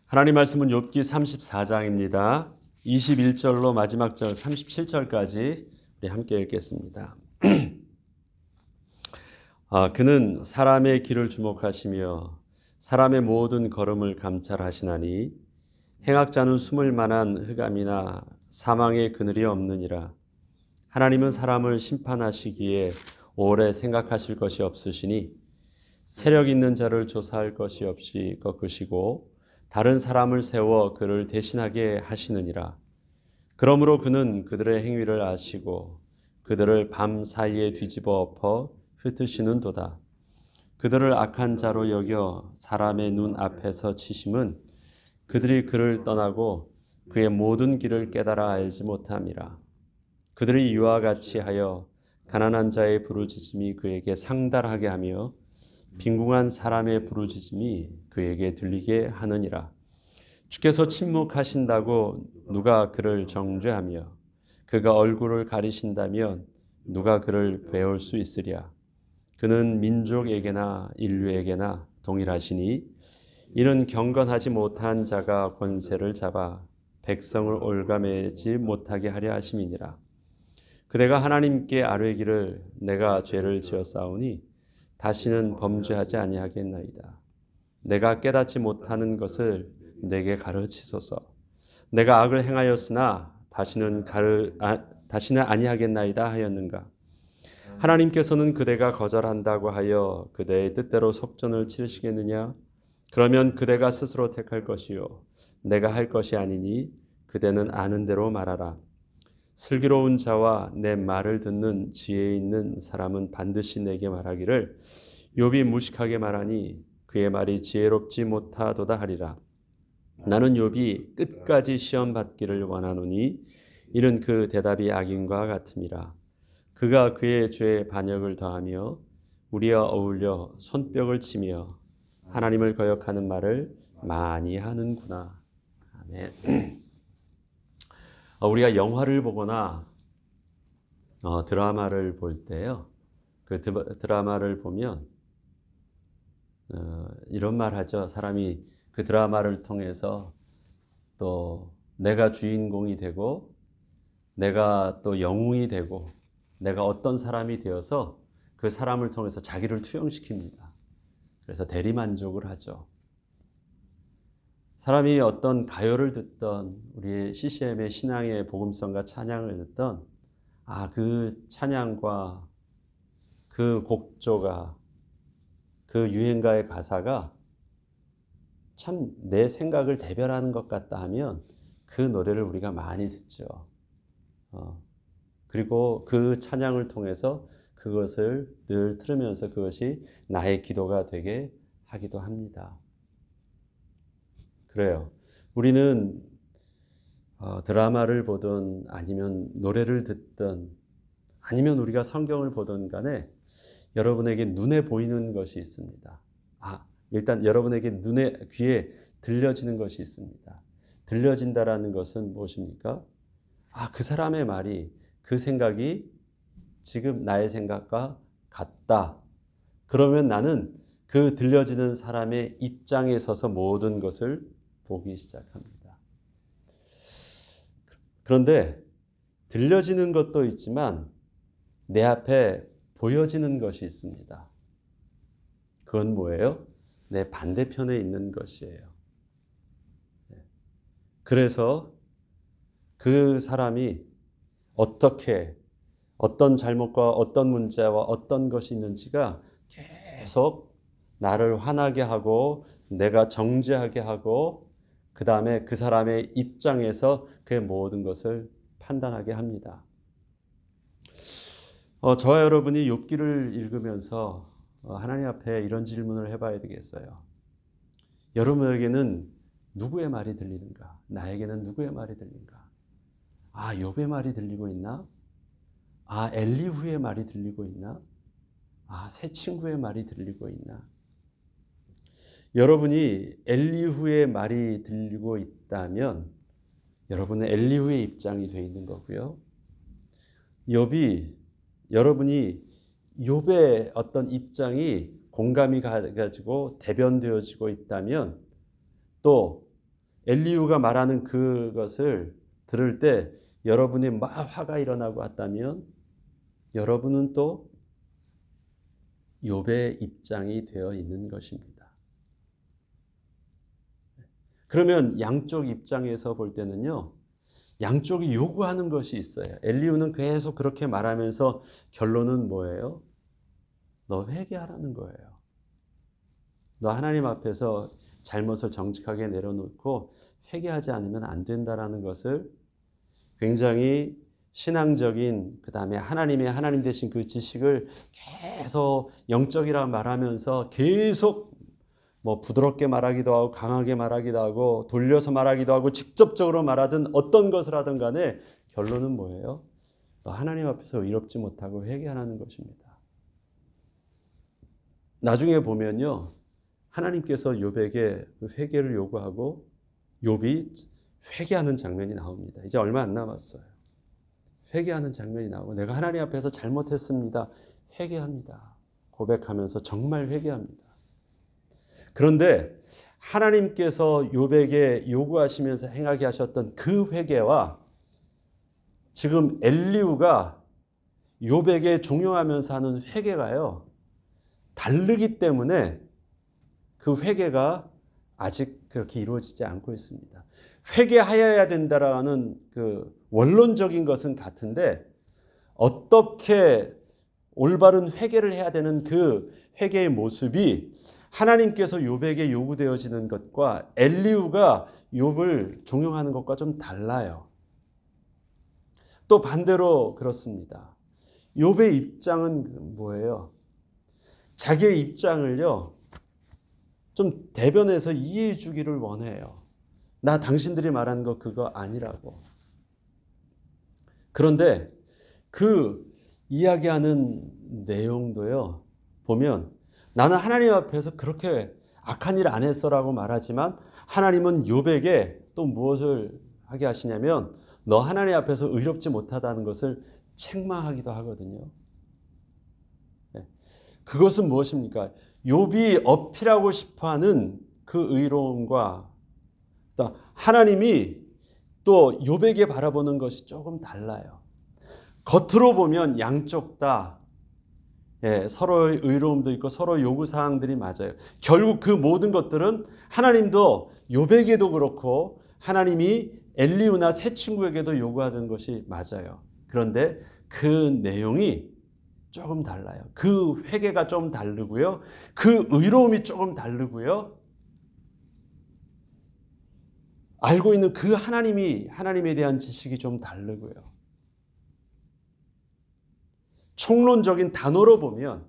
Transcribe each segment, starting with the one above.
하나님 말씀은 욥기 34장입니다. 21절로 마지막 절 37절까지 우리 함께 읽겠습니다. 그는 사람의 길을 주목하시며 사람의 모든 걸음을 감찰하시나니 행악자는 숨을 만한 흑암이나 사망의 그늘이 없느니라. 하나님은 사람을 심판하시기에 오래 생각하실 것이 없으시니 세력 있는 자를 조사할 것이 없이 꺾으시고 다른 사람을 세워 그를 대신하게 하시느니라. 그러므로 그는 그들의 행위를 아시고 그들을 밤 사이에 뒤집어 엎어 흩으시는도다. 그들을 악한 자로 여겨 사람의 눈 앞에서 치심은 그들이 그를 떠나고 그의 모든 길을 깨달아 알지 못함이라. 그들이 이와 같이 하여 가난한 자의 부르짖음이 그에게 상달하게 하며 빈궁한 사람의 부르짖음이 그에게 들리게 하느니라. 주께서 침묵하신다고 누가 그를 정죄하며 그가 얼굴을 가리신다면 누가 그를 배울 수 있으랴. 그는 민족에게나 인류에게나 동일하시니 이는 경건하지 못한 자가 권세를 잡아 백성을 올가매지 못하게 하려 하심이니라. 그대가 하나님께 아뢰기를 내가 죄를 지었사오니 다시는 범죄하지 아니하겠나이다. 내가 깨닫지 못하는 것을 내게 가르치소서. 내가 악을 행하였으나 다시는 아니하겠나이다 하였는가. 하나님께서는 그대가 거절한다고 하여 그대의 뜻대로 속전을 치르시겠느냐. 그러면 그대가 스스로 택할 것이요 내가 할 것이 아니니 그대는 아는 대로 말하라. 슬기로운 자와 내 말을 듣는 지혜 있는 사람은 반드시 내게 말하기를 욥이 무식하게 말하니 그의 말이 지혜롭지 못하도다 하리라. 나는 욥이 끝까지 시험 받기를 원하노니 이는 그 대답이 악인과 같음이라. 그가 그의 죄에 반역을 더하며 우리와 어울려 손뼉을 치며 하나님을 거역하는 말을 많이 하는구나. 아멘. 우리가 영화를 보거나 드라마를 볼 때요. 그 드라마를 보면 이런 말 하죠. 사람이 그 드라마를 통해서 또 내가 주인공이 되고 내가 또 영웅이 되고 내가 어떤 사람이 되어서 그 사람을 통해서 자기를 투영시킵니다. 그래서 대리만족을 하죠. 사람이 어떤 가요를 듣던 우리 CCM의 신앙의 복음성과 찬양을 듣던 그 찬양과 그 곡조가 그 유행가의 가사가 참 내 생각을 대변하는 것 같다 하면 그 노래를 우리가 많이 듣죠. 그리고 그 찬양을 통해서 그것을 늘 들으면서 그것이 나의 기도가 되게 하기도 합니다. 그래요. 우리는 드라마를 보든 아니면 노래를 듣든 아니면 우리가 성경을 보든 간에 여러분에게 눈에 보이는 것이 있습니다. 일단 여러분에게 귀에 들려지는 것이 있습니다. 들려진다라는 것은 무엇입니까? 그 사람의 말이, 그 생각이 지금 나의 생각과 같다. 그러면 나는 그 들려지는 사람의 입장에 서서 모든 것을 보기 시작합니다. 그런데 들려지는 것도 있지만 내 앞에 보여지는 것이 있습니다. 그건 뭐예요? 내 반대편에 있는 것이에요. 그래서 그 사람이 어떤 잘못과 어떤 문제와 어떤 것이 있는지가 계속 나를 화나게 하고 내가 정죄하게 하고 그 다음에 그 사람의 입장에서 그의 모든 것을 판단하게 합니다. 저와 여러분이 욥기를 읽으면서 하나님 앞에 이런 질문을 해봐야 되겠어요. 여러분에게는 누구의 말이 들리는가? 나에게는 누구의 말이 들리는가? 욥의 말이 들리고 있나? 엘리후의 말이 들리고 있나? 새 친구의 말이 들리고 있나? 여러분이 엘리후의 말이 들리고 있다면 여러분은 엘리후의 입장이 되어 있는 거고요. 여러분이 욥의 어떤 입장이 공감이 가지고 대변되어지고 있다면 또 엘리후가 말하는 그것을 들을 때 여러분이 막 화가 일어나고 왔다면 여러분은 또 욥의 입장이 되어 있는 것입니다. 그러면 양쪽 입장에서 볼 때는요, 양쪽이 요구하는 것이 있어요. 엘리후는 계속 그렇게 말하면서 결론은 뭐예요? 너 회개하라는 거예요. 너 하나님 앞에서 잘못을 정직하게 내려놓고 회개하지 않으면 안 된다라는 것을 굉장히 신앙적인, 그 다음에 하나님 되신 그 지식을 계속 영적이라 말하면서 계속 뭐 부드럽게 말하기도 하고 강하게 말하기도 하고 돌려서 말하기도 하고 직접적으로 말하든 어떤 것을 하든 간에 결론은 뭐예요? 너 하나님 앞에서 의롭지 못하고 회개하라는 것입니다. 나중에 보면요, 하나님께서 욥에게 그 회개를 요구하고 욥이 회개하는 장면이 나옵니다. 이제 얼마 안 남았어요. 회개하는 장면이 나오고 내가 하나님 앞에서 잘못했습니다. 회개합니다. 고백하면서 정말 회개합니다. 그런데 하나님께서 욥에게 요구하시면서 행하게 하셨던 그 회개와 지금 엘리후가 욥에게 종용하면서 하는 회개가요, 다르기 때문에 그 회개가 아직 그렇게 이루어지지 않고 있습니다. 회개하여야 된다라는 그 원론적인 것은 같은데 어떻게 올바른 회개를 해야 되는 그 회개의 모습이 하나님께서 욥에게 요구되어지는 것과 엘리후가 욥을 종용하는 것과 좀 달라요. 또 반대로 그렇습니다. 욥의 입장은 뭐예요? 자기의 입장을요, 좀 대변해서 이해해 주기를 원해요. 나 당신들이 말한 거 그거 아니라고. 그런데 그 이야기하는 내용도요, 보면 나는 하나님 앞에서 그렇게 악한 일 안 했어라고 말하지만 하나님은 욥에게 또 무엇을 하게 하시냐면 너 하나님 앞에서 의롭지 못하다는 것을 책망하기도 하거든요. 그것은 무엇입니까? 욥이 어필하고 싶어하는 그 의로움과 하나님이 또 욥에게 바라보는 것이 조금 달라요. 겉으로 보면 양쪽 다 서로의 의로움도 있고 서로 요구사항들이 맞아요. 결국 그 모든 것들은 하나님도 욥에게도 그렇고 하나님이 엘리후나 세 친구에게도 요구하던 것이 맞아요. 그런데 그 내용이 조금 달라요. 그 회개가 좀 다르고요. 그 의로움이 조금 다르고요. 알고 있는 그 하나님에 대한 지식이 좀 다르고요. 총론적인 단어로 보면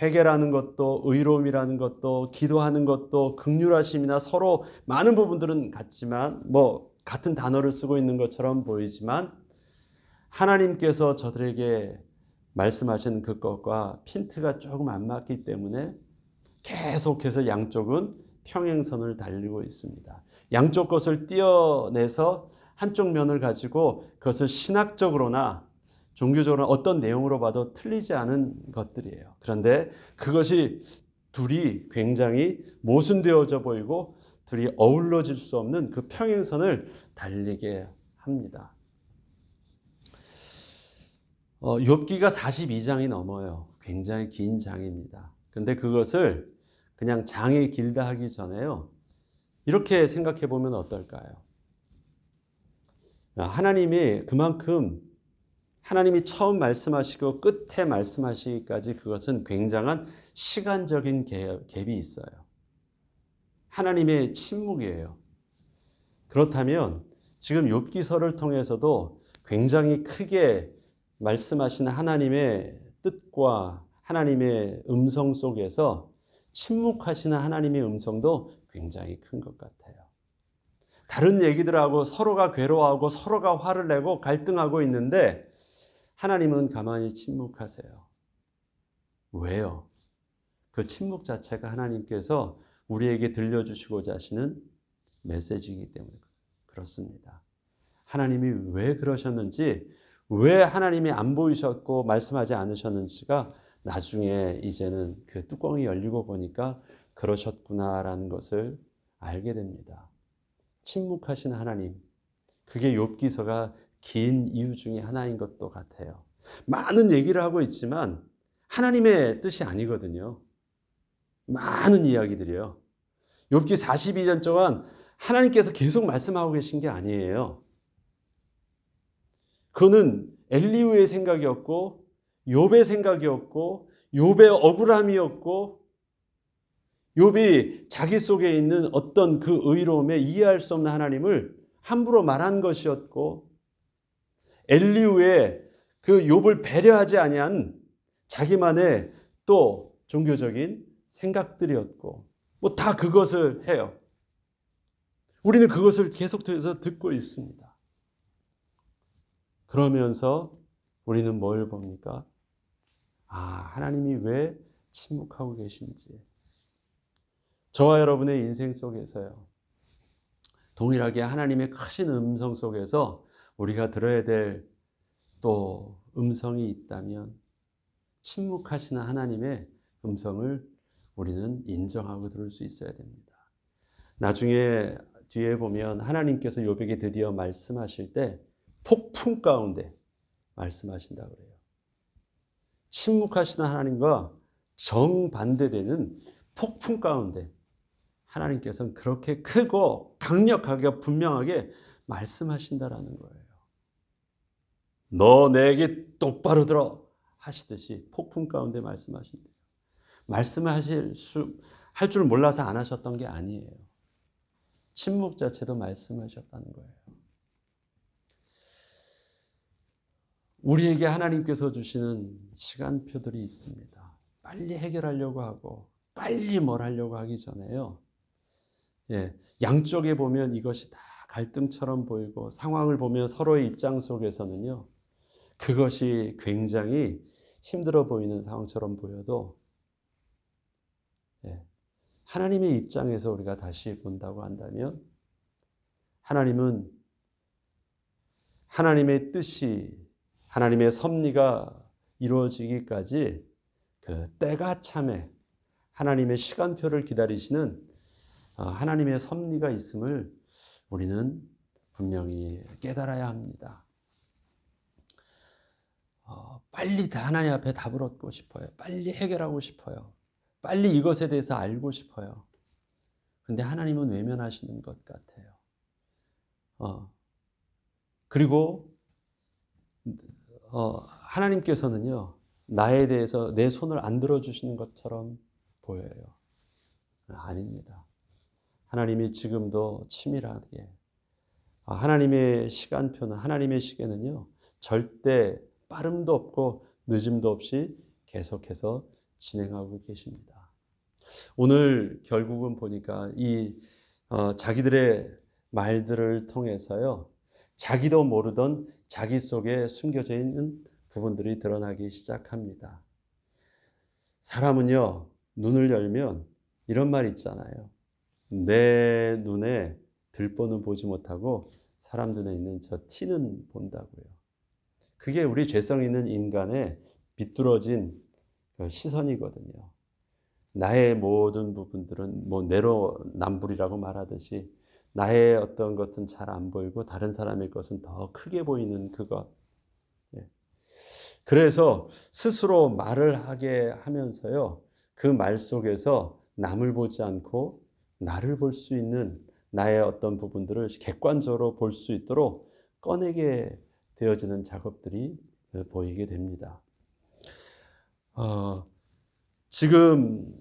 회개라는 것도 의로움이라는 것도 기도하는 것도 긍휼하심이나 서로 많은 부분들은 같지만 같은 단어를 쓰고 있는 것처럼 보이지만 하나님께서 저들에게 말씀하시는 그것과 핀트가 조금 안 맞기 때문에 계속해서 양쪽은 평행선을 달리고 있습니다. 양쪽 것을 떼어내서 한쪽 면을 가지고 그것을 신학적으로나 종교적으로 어떤 내용으로 봐도 틀리지 않은 것들이에요. 그런데 그것이 둘이 굉장히 모순되어져 보이고 둘이 어우러질 수 없는 그 평행선을 달리게 합니다. 욥기가 42장이 넘어요. 굉장히 긴 장입니다. 근데 그것을 그냥 장이 길다 하기 전에요, 이렇게 생각해 보면 어떨까요? 하나님이 그만큼 하나님이 처음 말씀하시고 끝에 말씀하시기까지 그것은 굉장한 시간적인 갭이 있어요. 하나님의 침묵이에요. 그렇다면 지금 욥기서를 통해서도 굉장히 크게 말씀하시는 하나님의 뜻과 하나님의 음성 속에서 침묵하시는 하나님의 음성도 굉장히 큰 것 같아요. 다른 얘기들하고 서로가 괴로워하고 서로가 화를 내고 갈등하고 있는데 하나님은 가만히 침묵하세요. 왜요? 그 침묵 자체가 하나님께서 우리에게 들려주시고자 하시는 메시지이기 때문에 그렇습니다. 하나님이 왜 그러셨는지, 왜 하나님이 안 보이셨고 말씀하지 않으셨는지가 나중에 이제는 그 뚜껑이 열리고 보니까 그러셨구나라는 것을 알게 됩니다. 침묵하시는 하나님. 그게 욥기서가 긴 이유 중에 하나인 것도 같아요. 많은 얘기를 하고 있지만 하나님의 뜻이 아니거든요. 많은 이야기들이요. 욥기 42년 동안 하나님께서 계속 말씀하고 계신 게 아니에요. 그거는 엘리후의 생각이었고 욥의 생각이었고 욥의 억울함이었고 욥이 자기 속에 있는 어떤 그 의로움에 이해할 수 없는 하나님을 함부로 말한 것이었고 엘리후의 그 욥을 배려하지 아니한 자기만의 또 종교적인 생각들이었고 뭐 다 그것을 해요. 우리는 그것을 계속해서 듣고 있습니다. 그러면서 우리는 뭘 봅니까? 하나님이 왜 침묵하고 계신지. 저와 여러분의 인생 속에서요. 동일하게 하나님의 크신 음성 속에서 우리가 들어야 될 또 음성이 있다면 침묵하시는 하나님의 음성을 우리는 인정하고 들을 수 있어야 됩니다. 나중에 뒤에 보면 하나님께서 욥에게 드디어 말씀하실 때 폭풍 가운데 말씀하신다고 그래요. 침묵하시는 하나님과 정반대되는 폭풍 가운데 하나님께서는 그렇게 크고 강력하게 분명하게 말씀하신다라는 거예요. 너 내게 똑바로 들어 하시듯이 폭풍 가운데 말씀하신대요. 할 줄 몰라서 안 하셨던 게 아니에요. 침묵 자체도 말씀하셨다는 거예요. 우리에게 하나님께서 주시는 시간표들이 있습니다. 빨리 해결하려고 하고 빨리 뭘 하려고 하기 전에요. 양쪽에 보면 이것이 다 갈등처럼 보이고 상황을 보면 서로의 입장 속에서는요. 그것이 굉장히 힘들어 보이는 상황처럼 보여도 하나님의 입장에서 우리가 다시 본다고 한다면 하나님은 하나님의 뜻이 하나님의 섭리가 이루어지기까지 그 때가 참에 하나님의 시간표를 기다리시는 하나님의 섭리가 있음을 우리는 분명히 깨달아야 합니다. 빨리 하나님 앞에 답을 얻고 싶어요. 빨리 해결하고 싶어요. 빨리 이것에 대해서 알고 싶어요. 그런데 하나님은 외면하시는 것 같아요. 그리고 하나님께서는요, 나에 대해서 내 손을 안 들어주시는 것처럼 보여요. 아닙니다. 하나님이 지금도 치밀하게 하나님의 시간표는 하나님의 시계는요, 절대 빠름도 없고 늦음도 없이 계속해서 진행하고 계십니다. 오늘 결국은 보니까 이 자기들의 말들을 통해서요, 자기도 모르던 자기 속에 숨겨져 있는 부분들이 드러나기 시작합니다. 사람은요, 눈을 열면 이런 말 있잖아요. 내 눈에 들보는 보지 못하고 사람 눈에 있는 저 티는 본다고요. 그게 우리 죄성 있는 인간의 비뚤어진 시선이거든요. 나의 모든 부분들은 뭐 내로남불이라고 말하듯이 나의 어떤 것은 잘 안 보이고 다른 사람의 것은 더 크게 보이는 그것. 그래서 스스로 말을 하게 하면서요. 그 말 속에서 남을 보지 않고 나를 볼 수 있는 나의 어떤 부분들을 객관적으로 볼 수 있도록 꺼내게 되어지는 작업들이 보이게 됩니다. 지금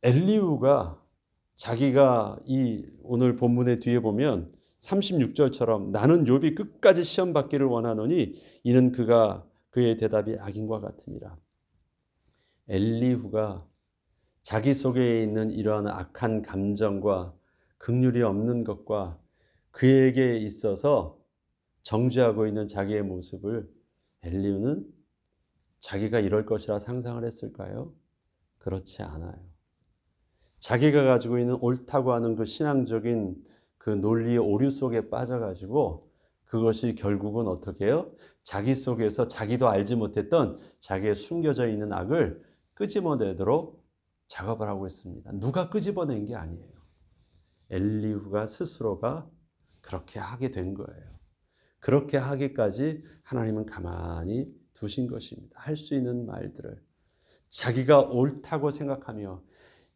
엘리후가 자기가 이 오늘 본문의 뒤에 보면 36절처럼 나는 욥이 끝까지 시험 받기를 원하노니 이는 그의 대답이 악인과 같으니라. 엘리후가 자기 속에 있는 이러한 악한 감정과 긍휼이 없는 것과 그에게 있어서 정죄하고 있는 자기의 모습을 엘리후는 자기가 이럴 것이라 상상을 했을까요? 그렇지 않아요. 자기가 가지고 있는 옳다고 하는 그 신앙적인 그 논리의 오류 속에 빠져가지고 그것이 결국은 어떻게 해요? 자기 속에서 자기도 알지 못했던 자기의 숨겨져 있는 악을 끄집어내도록 작업을 하고 있습니다. 누가 끄집어낸 게 아니에요. 엘리후가 스스로가 그렇게 하게 된 거예요. 그렇게 하기까지 하나님은 가만히 두신 것입니다. 할 수 있는 말들을 자기가 옳다고 생각하며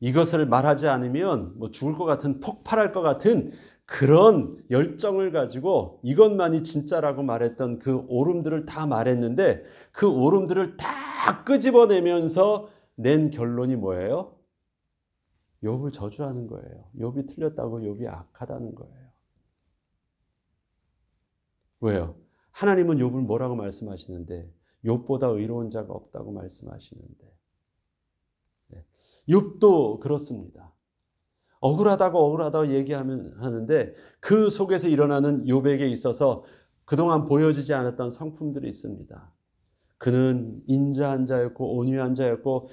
이것을 말하지 않으면 뭐 죽을 것 같은, 폭발할 것 같은 그런 열정을 가지고 이것만이 진짜라고 말했던 그 오름들을 다 말했는데, 그 오름들을 다 끄집어내면서 낸 결론이 뭐예요? 욥을 저주하는 거예요. 욥이 틀렸다고, 욥이 악하다는 거예요. 왜요? 하나님은 욥을 뭐라고 말씀하시는데, 욥보다 의로운 자가 없다고 말씀하시는데, 욥도 그렇습니다. 억울하다고 얘기하는데 그 속에서 일어나는 욥에게 있어서 그동안 보여지지 않았던 성품들이 있습니다. 그는 인자한 자였고 온유한 자였고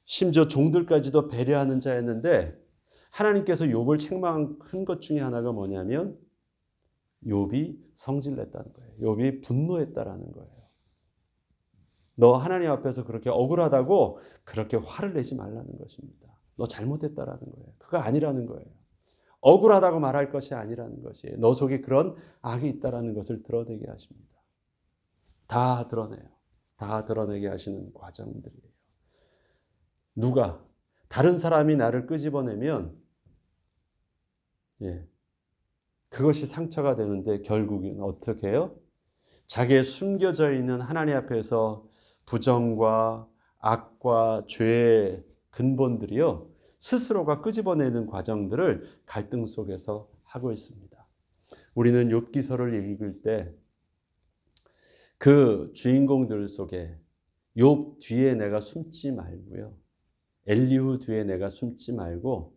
심지어 종들까지도 배려하는 자였는데, 하나님께서 욥을 책망한 큰 것 중에 하나가 뭐냐면 욥이 성질냈다는 거예요. 욥이 분노했다라는 거예요. 너 하나님 앞에서 그렇게 억울하다고 그렇게 화를 내지 말라는 것입니다. 너 잘못했다라는 거예요. 그거 아니라는 거예요. 억울하다고 말할 것이 아니라는 것이에요. 너 속에 그런 악이 있다라는 것을 드러내게 하십니다. 다 드러내요. 다 드러내게 하시는 과정들이에요. 누가 다른 사람이 나를 끄집어내면 그것이 상처가 되는데 결국은 어떻게 해요? 자기의 숨겨져 있는 하나님 앞에서 부정과 악과 죄의 근본들이요, 스스로가 끄집어내는 과정들을 갈등 속에서 하고 있습니다. 우리는 욥기서를 읽을 때 그 주인공들 속에 욥 뒤에 내가 숨지 말고요, 엘리후 뒤에 내가 숨지 말고,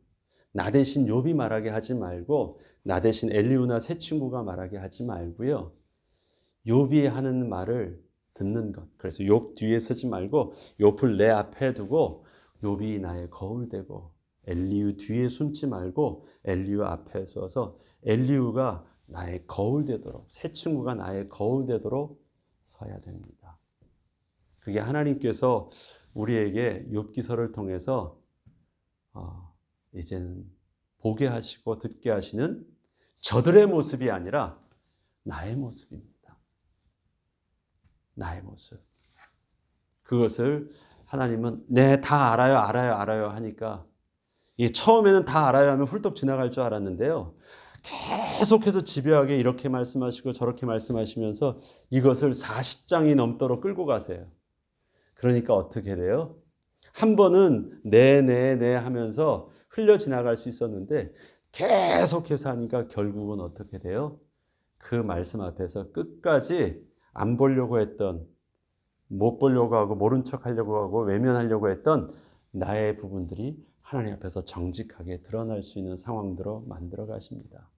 나 대신 욥이 말하게 하지 말고, 나 대신 엘리후나 새 친구가 말하게 하지 말고요, 욥이 하는 말을 듣는 것. 그래서 욥 뒤에 서지 말고 욥을 내 앞에 두고 욥이 나의 거울 되고, 엘리후 뒤에 숨지 말고 엘리후 앞에 서서 엘리후가 나의 거울 되도록, 새 친구가 나의 거울 되도록 서야 됩니다. 그게 하나님께서 우리에게 욥기서를 통해서 이제는 보게 하시고 듣게 하시는 저들의 모습이 아니라 나의 모습입니다. 나의 모습. 그것을 하나님은 다 알아요 하니까, 이게 처음에는 다 알아요 하면 훌떡 지나갈 줄 알았는데요, 계속해서 집요하게 이렇게 말씀하시고 저렇게 말씀하시면서 이것을 40장이 넘도록 끌고 가세요. 그러니까 어떻게 돼요? 한 번은 네 하면서 흘려 지나갈 수 있었는데 계속해서 하니까 결국은 어떻게 돼요? 그 말씀 앞에서 끝까지 안 보려고 했던, 못 보려고 하고 모른 척 하려고 하고 외면하려고 했던 나의 부분들이 하나님 앞에서 정직하게 드러날 수 있는 상황들로 만들어 가십니다.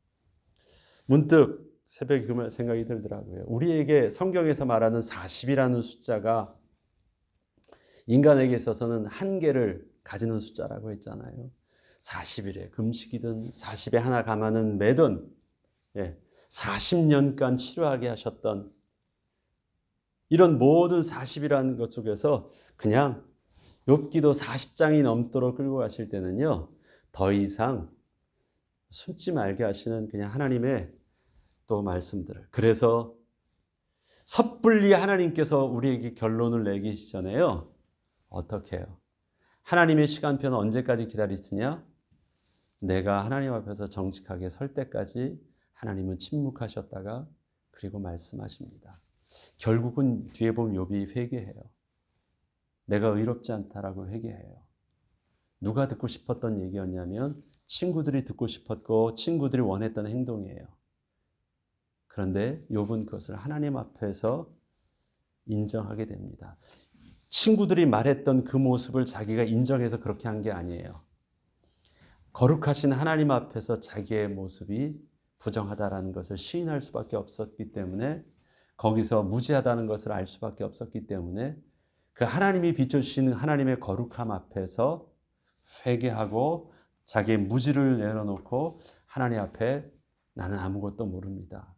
문득 새벽에 그 생각이 들더라고요. 우리에게 성경에서 말하는 40이라는 숫자가 인간에게 있어서는 한계를 가지는 숫자라고 했잖아요. 40일에 금식이든 40에 하나 감하는 매든 40년간 치료하게 하셨던 이런 모든 40이라는 것 속에서 그냥 욥기도 40장이 넘도록 끌고 가실 때는요, 더 이상 숨지 말게 하시는 그냥 하나님의 또 말씀들을, 그래서 섣불리 하나님께서 우리에게 결론을 내기시잖아요. 어떻게 해요? 하나님의 시간표는 언제까지 기다리시냐? 내가 하나님 앞에서 정직하게 설 때까지 하나님은 침묵하셨다가 그리고 말씀하십니다. 결국은 뒤에 보면 욥이 회개해요. 내가 의롭지 않다라고 회개해요. 누가 듣고 싶었던 얘기였냐면 친구들이 듣고 싶었고 친구들이 원했던 행동이에요. 그런데 욥은 그것을 하나님 앞에서 인정하게 됩니다. 친구들이 말했던 그 모습을 자기가 인정해서 그렇게 한 게 아니에요. 거룩하신 하나님 앞에서 자기의 모습이 부정하다라는 것을 시인할 수밖에 없었기 때문에, 거기서 무지하다는 것을 알 수밖에 없었기 때문에 그 하나님이 비춰주시는 하나님의 거룩함 앞에서 회개하고 자기의 무지를 내려놓고 하나님 앞에 나는 아무것도 모릅니다,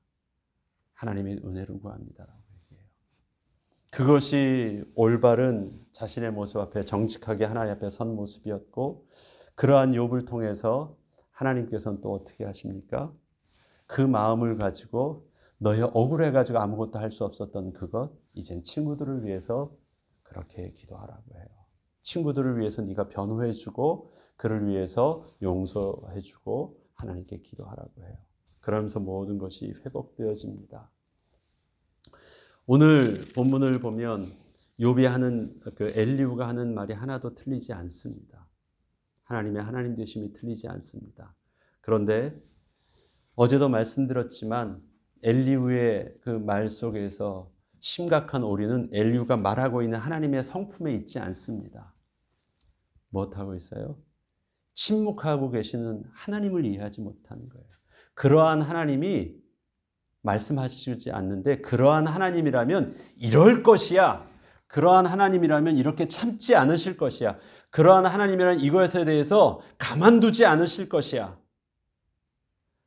하나님의 은혜를 구합니다라고 얘기해요. 그것이 올바른 자신의 모습 앞에 정직하게 하나님 앞에 선 모습이었고, 그러한 욥을 통해서 하나님께서는 또 어떻게 하십니까? 그 마음을 가지고 너희 억울해가지고 아무것도 할 수 없었던 그것, 이젠 친구들을 위해서 그렇게 기도하라고 해요. 친구들을 위해서 네가 변호해주고 그를 위해서 용서해주고 하나님께 기도하라고 해요. 그러면서 모든 것이 회복되어집니다. 오늘 본문을 보면 욥이 하는 그 엘리후가 하는 말이 하나도 틀리지 않습니다. 하나님의 하나님 되심이 틀리지 않습니다. 그런데 어제도 말씀드렸지만 엘리후의 그 말 속에서 심각한 오류는 엘리후가 말하고 있는 하나님의 성품에 있지 않습니다. 무엇하고 있어요? 침묵하고 계시는 하나님을 이해하지 못하는 거예요. 그러한 하나님이 말씀하시지 않는데 그러한 하나님이라면 이럴 것이야. 그러한 하나님이라면 이렇게 참지 않으실 것이야. 그러한 하나님이라면 이것에 대해서 가만두지 않으실 것이야.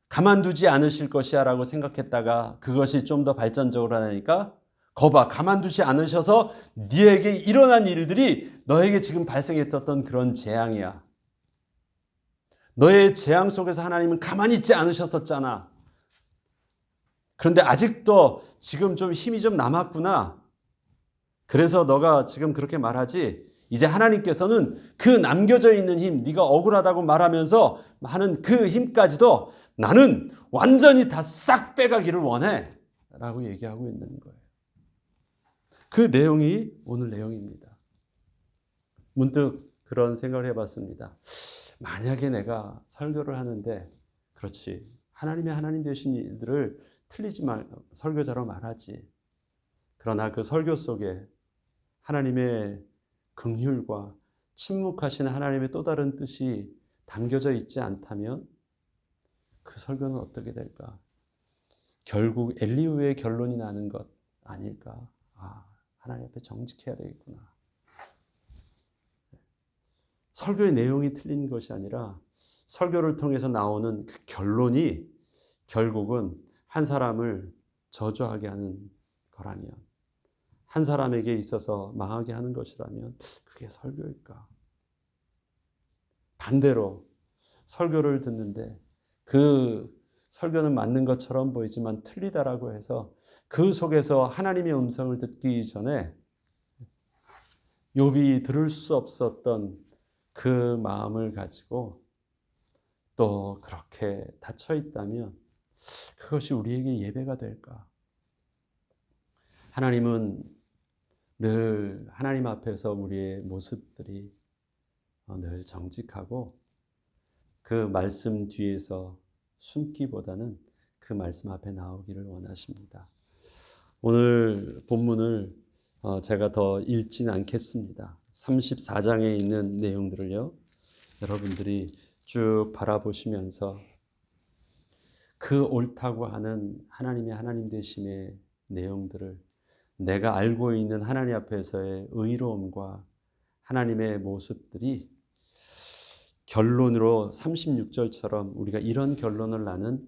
가만두지 않으실 것이야 라고 생각했다가 그것이 좀 더 발전적으로 하니까 거봐, 가만두지 않으셔서 네에게 일어난 일들이 너에게 지금 발생했던 그런 재앙이야. 너의 재앙 속에서 하나님은 가만히 있지 않으셨었잖아. 그런데 아직도 지금 좀 힘이 좀 남았구나. 그래서 너가 지금 그렇게 말하지. 이제 하나님께서는 그 남겨져 있는 힘, 네가 억울하다고 말하면서 하는 그 힘까지도 나는 완전히 다 싹 빼가기를 원해 라고 얘기하고 있는 거예요. 그 내용이 오늘 내용입니다. 문득 그런 생각을 해봤습니다. 만약에 내가 설교를 하는데 그렇지, 하나님의 하나님 되신 일들을 틀리지 말, 설교자로 말하지. 그러나 그 설교 속에 하나님의 긍휼과 침묵하시는 하나님의 또 다른 뜻이 담겨져 있지 않다면 그 설교는 어떻게 될까? 결국 엘리후의 결론이 나는 것 아닐까? 아, 하나님 앞에 정직해야 되겠구나. 설교의 내용이 틀린 것이 아니라 설교를 통해서 나오는 그 결론이 결국은 한 사람을 저주하게 하는 거라면, 한 사람에게 있어서 망하게 하는 것이라면 그게 설교일까? 반대로 설교를 듣는데 그 설교는 맞는 것처럼 보이지만 틀리다라고 해서 그 속에서 하나님의 음성을 듣기 전에 욥이 들을 수 없었던 그 마음을 가지고 또 그렇게 닫혀 있다면 그것이 우리에게 예배가 될까? 하나님은 늘 하나님 앞에서 우리의 모습들이 늘 정직하고 그 말씀 뒤에서 숨기보다는 그 말씀 앞에 나오기를 원하십니다. 오늘 본문을 제가 더 읽지는 않겠습니다. 34장에 있는 내용들을요, 여러분들이 쭉 바라보시면서 그 옳다고 하는 하나님의 하나님 되심의 내용들을 내가 알고 있는 하나님 앞에서의 의로움과 하나님의 모습들이 결론으로 36절처럼 우리가 이런 결론을 나는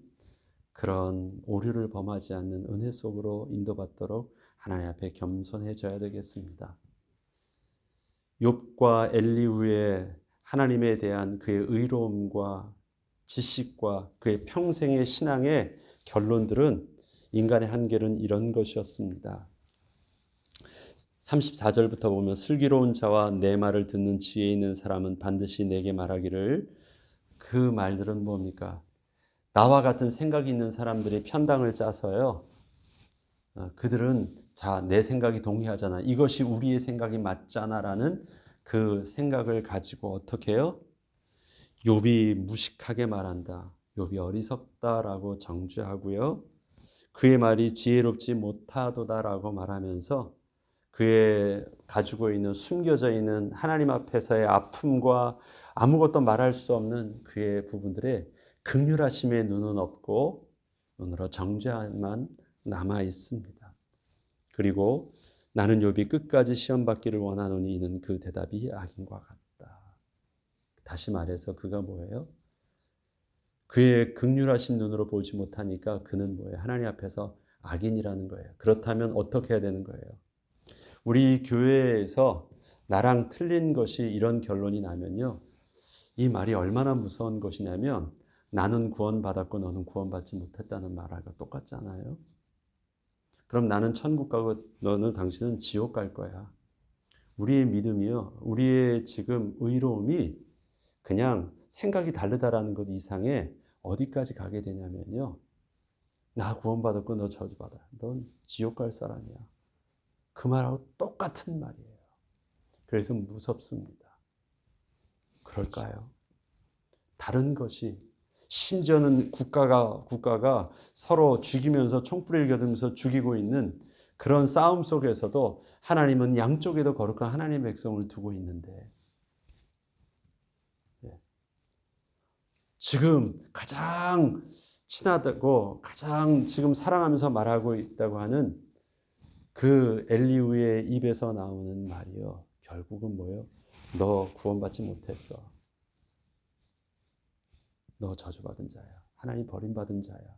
그런 오류를 범하지 않는 은혜 속으로 인도받도록 하나님 앞에 겸손해져야 되겠습니다. 욥과 엘리후의 하나님에 대한 그의 의로움과 지식과 그의 평생의 신앙의 결론들은 인간의 한계는 이런 것이었습니다. 34절부터 보면 슬기로운 자와 내 말을 듣는 지혜 있는 사람은 반드시 내게 말하기를, 그 말들은 뭡니까? 나와 같은 생각이 있는 사람들이 편당을 짜서요, 그들은 자, 내 생각이 동의하잖아, 이것이 우리의 생각이 맞잖아 라는 그 생각을 가지고 어떻게 해요? 욥이 무식하게 말한다, 욥이 어리석다라고 정죄하고요, 그의 말이 지혜롭지 못하도다라고 말하면서 그의 가지고 있는 숨겨져 있는 하나님 앞에서의 아픔과 아무것도 말할 수 없는 그의 부분들에 긍휼하심의 눈은 없고 눈으로 정죄함만 남아 있습니다. 그리고 나는 욥이 끝까지 시험 받기를 원하노니 이는 그 대답이 악인과 같다. 다시 말해서 그가 뭐예요? 그의 긍휼하심 눈으로 보지 못하니까 그는 뭐예요? 하나님 앞에서 악인이라는 거예요. 그렇다면 어떻게 해야 되는 거예요? 우리 교회에서 나랑 틀린 것이 이런 결론이 나면요, 이 말이 얼마나 무서운 것이냐면 나는 구원받았고 너는 구원받지 못했다는 말하고 똑같잖아요. 그럼 나는 천국 가고 너는 당신은 지옥 갈 거야. 우리의 믿음이요. 우리의 지금 의로움이 그냥 생각이 다르다라는 것 이상에 어디까지 가게 되냐면요. 나 구원받았고 너 저주받아. 넌 지옥 갈 사람이야. 그 말하고 똑같은 말이에요. 그래서 무섭습니다. 그럴까요? 다른 것이 심지어는 국가가 서로 죽이면서 총불을 겨누면서 죽이고 있는 그런 싸움 속에서도 하나님은 양쪽에도 거룩한 하나님의 백성을 두고 있는데 지금 가장 친하다고 가장 지금 사랑하면서 말하고 있다고 하는 그 엘리후의 입에서 나오는 말이요. 결국은 뭐예요? 너 구원받지 못했어. 너 저주받은 자야. 하나님 버림받은 자야.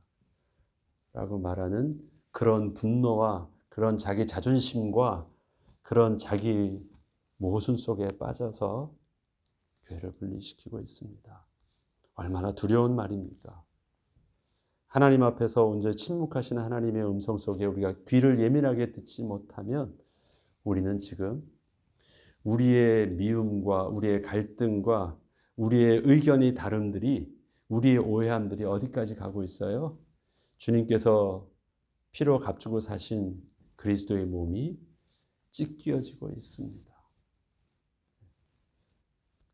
라고 말하는 그런 분노와 그런 자기 자존심과 그런 자기 모순 속에 빠져서 교회를 분리시키고 있습니다. 얼마나 두려운 말입니까? 하나님 앞에서 온전히 침묵하시는 하나님의 음성 속에 우리가 귀를 예민하게 듣지 못하면 우리는 지금 우리의 미움과 우리의 갈등과 우리의 의견의 다름들이 우리의 오해함들이 어디까지 가고 있어요? 주님께서 피로 값주고 사신 그리스도의 몸이 찢겨지고 있습니다.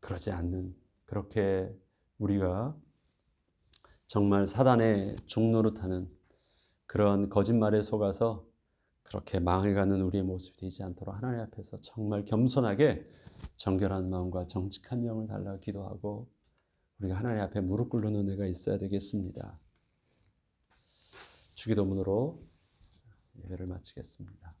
그러지 않는 그렇게 우리가 정말 사단의 종노릇하는 그런 거짓말에 속아서 그렇게 망해가는 우리의 모습이 되지 않도록 하나님 앞에서 정말 겸손하게 정결한 마음과 정직한 영을 달라 기도하고 우리가 하나님 앞에 무릎 꿇는 은혜가 있어야 되겠습니다. 주기도문으로 예배를 마치겠습니다.